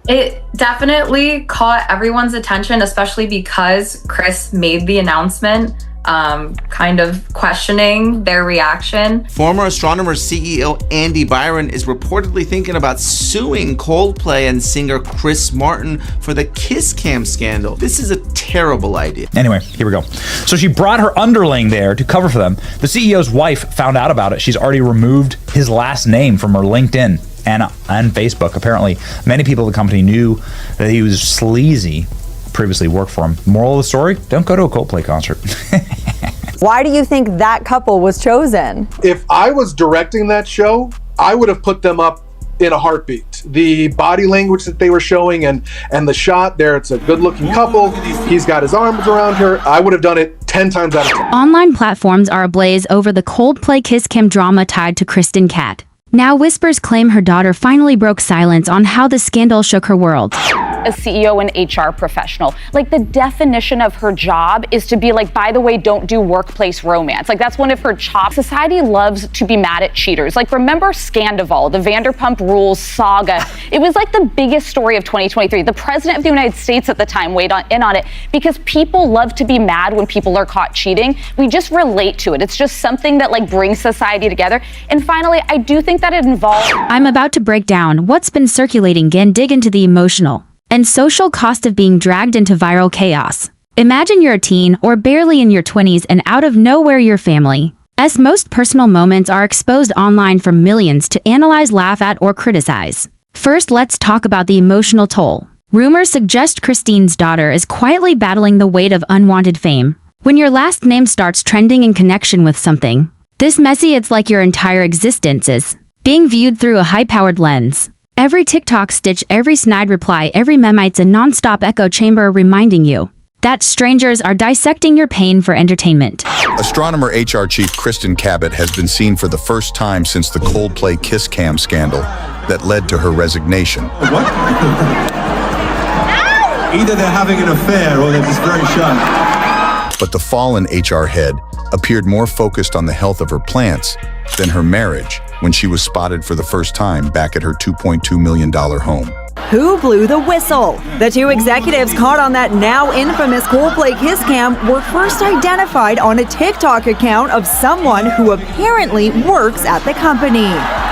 It definitely caught everyone's attention, especially because Chris made the announcement, kind of questioning their reaction. Former Astronomer CEO Andy Byron is reportedly thinking about suing Coldplay and singer Chris Martin for the Kiss Cam scandal. This is a terrible idea. Anyway, here we go. So she brought her underling there to cover for them. The CEO's wife found out about it. She's already removed his last name from her LinkedIn and Facebook. Apparently, many people at the company knew that he was sleazy, previously worked for him. Moral of the story, don't go to a Coldplay concert. Why do you think that couple was chosen? If I was directing that show, I would have put them up in a heartbeat. The body language that they were showing and the shot there, it's a good-looking couple. He's got his arms around her. I would have done it 10 times out of 10. Online platforms are ablaze over the Coldplay Kiss Cam drama tied to Kristin Cabot. Now whispers claim her daughter finally broke silence on how the scandal shook her world. A CEO and HR professional, like the definition of her job is to be like, by the way, don't do workplace romance. Like that's one of her chops. Society loves to be mad at cheaters. Like remember Scandival, the Vanderpump Rules saga. It was like the biggest story of 2023. The president of the United States at the time weighed in on it because people love to be mad when people are caught cheating. We just relate to it. It's just something that like brings society together. And finally, I do think that it involves... I'm about to break down what's been circulating and dig into the emotional and social cost of being dragged into viral chaos. Imagine you're a teen or barely in your 20s and out of nowhere your family's most personal moments are exposed online for millions to analyze, laugh at, or criticize. First, let's talk about the emotional toll. Rumors suggest Kristin's daughter is quietly battling the weight of unwanted fame. When your last name starts trending in connection with something this messy, it's like your entire existence is being viewed through a high-powered lens. Every TikTok stitch, every snide reply, every memite's a non-stop echo chamber reminding you that strangers are dissecting your pain for entertainment. Astronomer HR Chief Kristin Cabot has been seen for the first time since the Coldplay Kiss Cam scandal that led to her resignation. What? Either they're having an affair or they're just very shy. But the fallen HR head appeared more focused on the health of her plants than her marriage when she was spotted for the first time back at her $2.2 million home. Who blew the whistle? The two executives caught on that now infamous Coldplay Kiss Cam were first identified on a TikTok account of someone who apparently works at the company.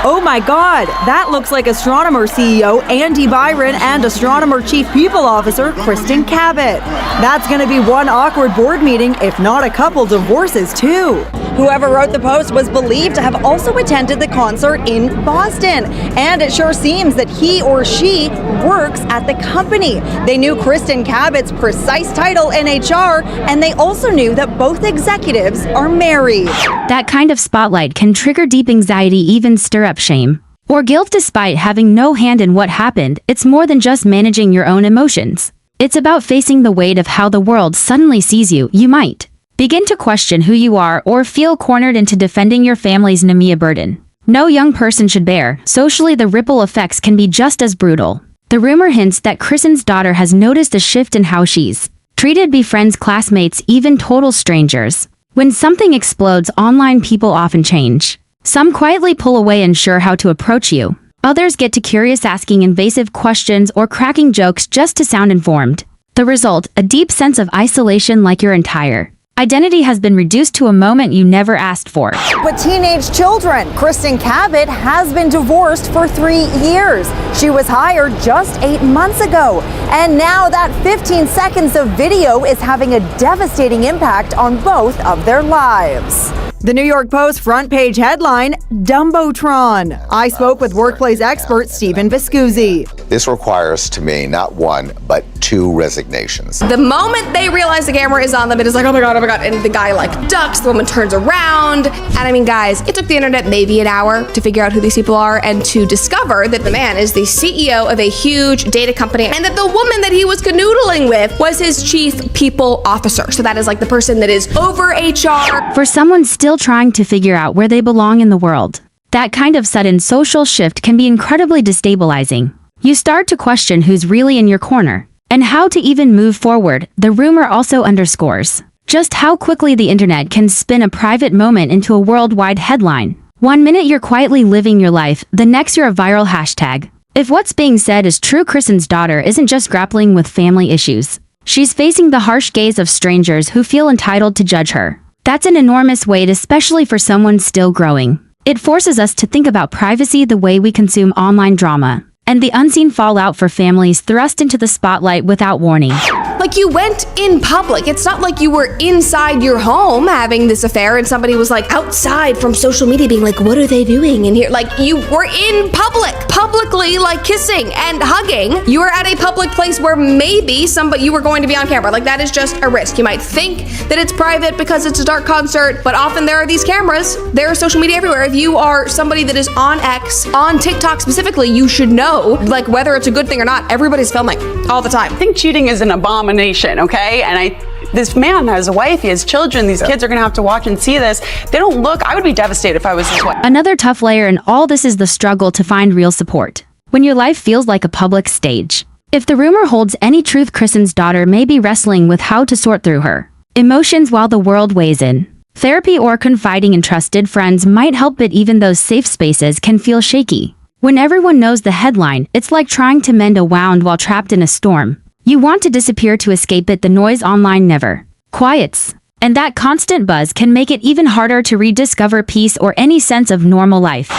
Oh my God, that looks like Astronomer CEO Andy Byron and Astronomer Chief People Officer Kristin Cabot. That's going to be one awkward board meeting, if not a couple divorces too. Whoever wrote the post was believed to have also attended the concert in Boston, and it sure seems that he or she works at the company. They knew Kristin Cabot's precise title in HR, and they also knew that both executives are married. That kind of spotlight can trigger deep anxiety, even stir up shame or guilt despite having no hand in what happened. It's more than just managing your own emotions. It's about facing the weight of how the world suddenly sees you. You might begin to question who you are or feel cornered into defending your family's Nemea burden. No young person should bear. Socially, the ripple effects can be just as brutal. The rumor hints that Kristin's daughter has noticed a shift in how she's treated, befriends, classmates, even total strangers. When something explodes online, people often change. Some quietly pull away, unsure how to approach you. Others get to curious, asking invasive questions or cracking jokes just to sound informed. The result, a deep sense of isolation, like your entire identity has been reduced to a moment you never asked for. But teenage children. Kristin Cabot has been divorced for 3 years. She was hired just 8 months ago. And now that 15 seconds of video is having a devastating impact on both of their lives. The New York Post front page headline, Dumbotron. I spoke with workplace expert Stephen Viscusi. This requires, to me, not one, but 2 resignations. The moment they realize the camera is on them, it is like, oh my God, and the guy like ducks, the woman turns around. And I mean, guys, it took the internet maybe an hour to figure out who these people are and to discover that the man is the CEO of a huge data company and that the woman that he was canoodling with was his chief people officer. So that is like the person that is over HR. For someone still trying to figure out where they belong in the world, that kind of sudden social shift can be incredibly destabilizing. You start to question who's really in your corner and how to even move forward. The rumor also underscores just how quickly the internet can spin a private moment into a worldwide headline. One minute you're quietly living your life, the next you're a viral hashtag. If what's being said is true, Kristin's daughter isn't just grappling with family issues. She's facing the harsh gaze of strangers who feel entitled to judge her. That's an enormous weight, especially for someone still growing. It forces us to think about privacy, the way we consume online drama, and the unseen fallout for families thrust into the spotlight without warning. Like, you went in public. It's not like you were inside your home having this affair and somebody was like outside from social media being like, what are they doing in here? Like, you were in publicly like kissing and hugging. You were at a public place where maybe you were going to be on camera. Like, that is just a risk. You might think that it's private because it's a dark concert, but often there are these cameras. There is social media everywhere. If you are somebody that is on X, on TikTok specifically, you should know, like, whether it's a good thing or not, everybody's filming all the time. I think cheating is an abomination, okay? And this man has a wife, he has children, these kids are gonna have to watch and see this. They don't look, I would be devastated if I was his wife. Another tough layer in all this is the struggle to find real support when your life feels like a public stage. If the rumor holds any truth, Kristin's daughter may be wrestling with how to sort through her emotions while the world weighs in. Therapy or confiding in trusted friends might help, but even those safe spaces can feel shaky. When everyone knows the headline, it's like trying to mend a wound while trapped in a storm. You want to disappear to escape it. The noise online never quiets, and that constant buzz can make it even harder to rediscover peace or any sense of normal life.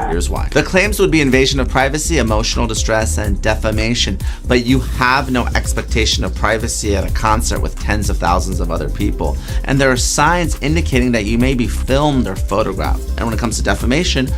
Here's why. The claims would be invasion of privacy, emotional distress, and defamation, but you have no expectation of privacy at a concert with tens of thousands of other people. And there are signs indicating that you may be filmed or photographed. And when it comes to defamation,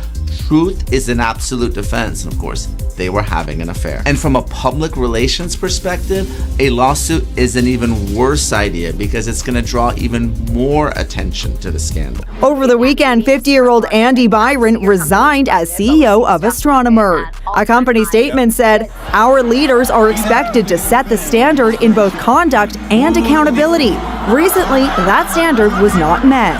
truth is an absolute defense. And of course, they were having an affair. And from a public relations perspective, a lawsuit is an even worse idea because it's going to draw even more attention to the scandal. Over the weekend, 50-year-old Andy Byron resigned as CEO of Astronomer. A company statement said, "Our leaders are expected to set the standard in both conduct and accountability. Recently, that standard was not met."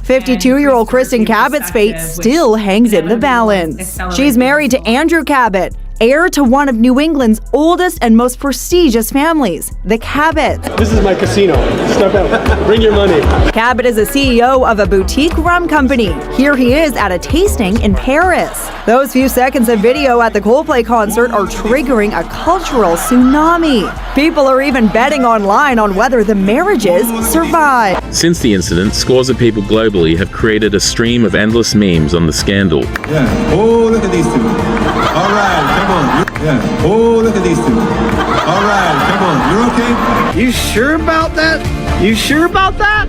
52-year-old Kristin Cabot's fate still hangs in the balance. She's married to Andrew Cabot, heir to one of New England's oldest and most prestigious families, the Cabots. This is my casino. Step out. Bring your money. Cabot is a CEO of a boutique rum company. Here he is at a tasting in Paris. Those few seconds of video at the Coldplay concert are triggering a cultural tsunami. People are even betting online on whether the marriages survive. Since the incident, scores of people globally have created a stream of endless memes on the scandal. Yeah. Oh, look at these two. All right, come on. Yeah. Oh, look at these two. All right, come on. You're okay? You sure about that? You sure about that?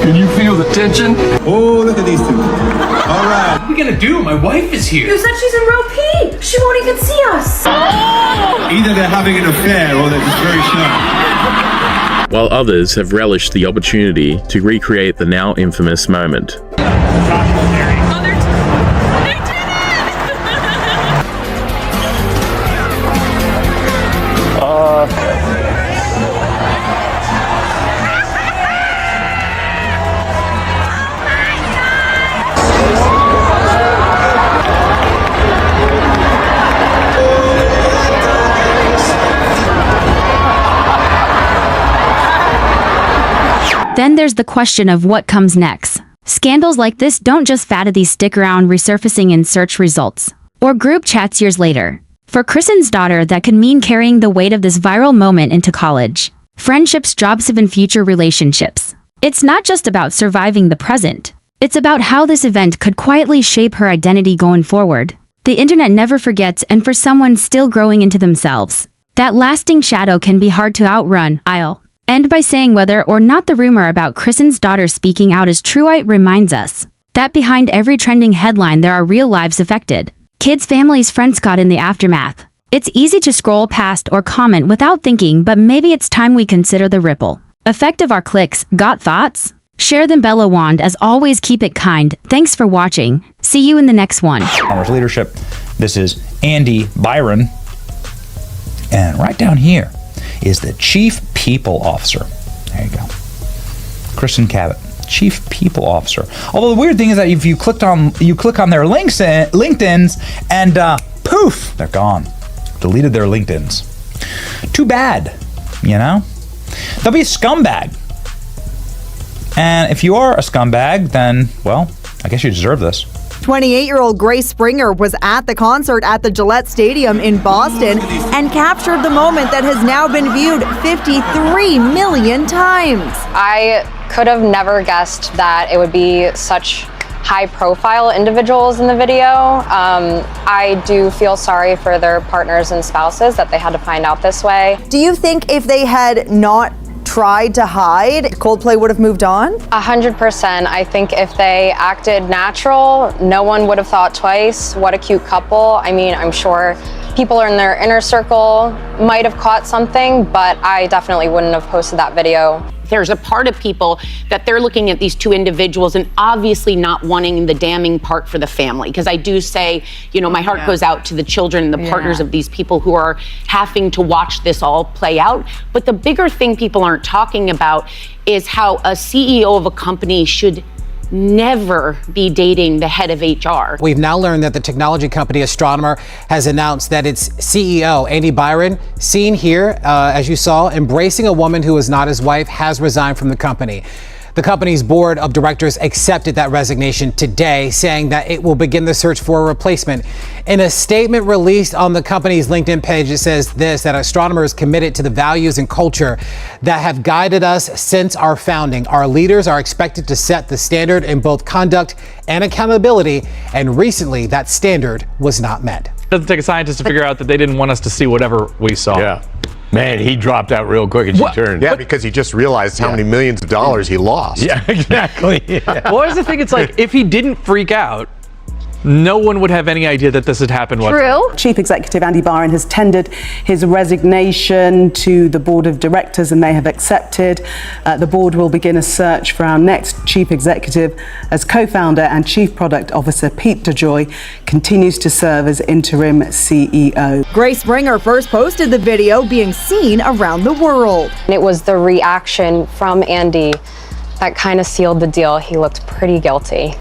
Can you feel the tension? Oh, look at these two. All right. What are we gonna do? My wife is here. You said she's in row P. She won't even see us. Either they're having an affair or they're just very shy. While others have relished the opportunity to recreate the now infamous moment. Then there's the question of what comes next. Scandals like this don't just fatally stick around, resurfacing in search results or group chats years later. For Kristin's daughter, that could mean carrying the weight of this viral moment into college, friendships, jobs, even future relationships. It's not just about surviving the present. It's about how this event could quietly shape her identity going forward. The internet never forgets, and for someone still growing into themselves, that lasting shadow can be hard to outrun. I'll end by saying whether or not the rumor about Kristin's daughter speaking out is true, it reminds us that behind every trending headline there are real lives affected. Kids, families, friends caught in the aftermath. It's easy to scroll past or comment without thinking, but maybe it's time we consider the ripple effect of our clicks. Got thoughts? Share them. Bella Wand. As always, keep it kind. Thanks for watching. See you in the next one. Leadership. This is Andy Byron. And right down here is the Chief People Officer. There you go. Kristin Cabot, Chief People Officer. Although the weird thing is that if you click on their LinkedIns and poof, they're gone. Deleted their LinkedIns. Too bad, you know? They'll be a scumbag. And if you are a scumbag, then, well, I guess you deserve this. 28-year-old Grace Springer was at the concert at the Gillette Stadium in Boston and captured the moment that has now been viewed 53 million times. I could have never guessed that it would be such high-profile individuals in the video. I do feel sorry for their partners and spouses that they had to find out this way. Do you think if they had not tried to hide, Coldplay would have moved on? 100%. I think if they acted natural, no one would have thought twice. What a cute couple. I mean, I'm sure people in their inner circle might have caught something, but I definitely wouldn't have posted that video. There's a part of people that they're looking at these two individuals and obviously not wanting the damning part for the family. Because I do say, my heart goes out to the children and the partners of these people who are having to watch this all play out. But the bigger thing people aren't talking about is how a CEO of a company should never be dating the head of HR. We've now learned that the technology company Astronomer has announced that its CEO, Andy Byron, seen here, as you saw, embracing a woman who is not his wife, has resigned from the company. The company's board of directors accepted that resignation today, saying that it will begin the search for a replacement. In a statement released on the company's LinkedIn page, it says this, that Astronomer is committed to the values and culture that have guided us since our founding. Our leaders are expected to set the standard in both conduct and accountability, and recently that standard was not met. It doesn't take a scientist to figure out that they didn't want us to see whatever we saw. Yeah. Man, he dropped out real quick and she turned. Yeah, because he just realized how many millions of dollars he lost. Yeah, exactly. Yeah. Well, here's the thing, it's like, if he didn't freak out, no one would have any idea that this had happened. True. Chief Executive Andy Byron has tendered his resignation to the board of directors and they have accepted. The board will begin a search for our next chief executive as co-founder and chief product officer Pete DeJoy continues to serve as interim CEO. Grace Springer first posted the video being seen around the world. It was the reaction from Andy that kind of sealed the deal. He looked pretty guilty.